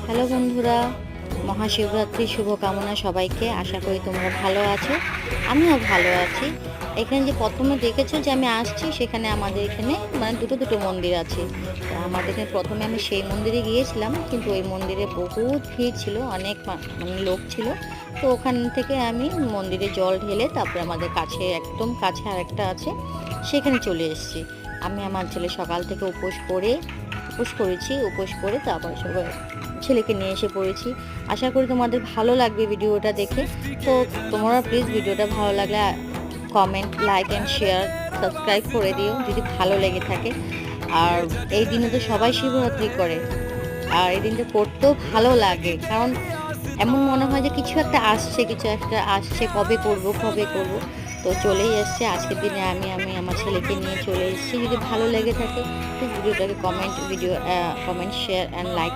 Hello বন্ধুরা, মহাশিবরাত্রির শুভকামনা সবাইকে। আশা করি তোমরা ভালো আছো, আমিও ভালো আছি। এখানে যে প্রথমে দেখেছো যে আমি আসছি, সেখানে আমাদের এখানে মানে দুটো মন্দির আছে। তো আমাদের এখানে প্রথমে আমি সেই মন্দিরে গিয়েছিলাম, কিন্তু ওই মন্দিরে বহুত ভিড় ছিল, অনেক মানে লোক ছিল। তো ওখান থেকে আমি মন্দিরে জল ঢেলে তারপরে আমাদের কাছে একদম কাছে আরেকটা আছে, সেখানে চলে এসেছি। আমি আমার ছেলে সকাল থেকে উপোস করে তারপর সবাই ছেলেকে নিয়ে এসে পড়েছি। আশা করি তোমাদের ভালো লাগবে ভিডিওটা দেখে। তো তোমরা প্লিজ ভিডিওটা ভালো লাগলে comment, like and share, subscribe করে দিও যদি ভালো লেগে থাকে। আর এই দিনে তো সবাই শিবরাত্রি করে, আর এই দিনটা করতেও ভালো লাগে, কারণ এমন মনে হয় যে কিছু একটা আসছে, কবে করব। তো চলেই এসছে আজকের দিনে। আমি আমার ছেলেকে নিয়ে চলে এসেছি। যদি ভালো লেগে থাকে প্লিজ ভিডিওটাকে কমেন্ট শেয়ার অ্যান্ড লাইক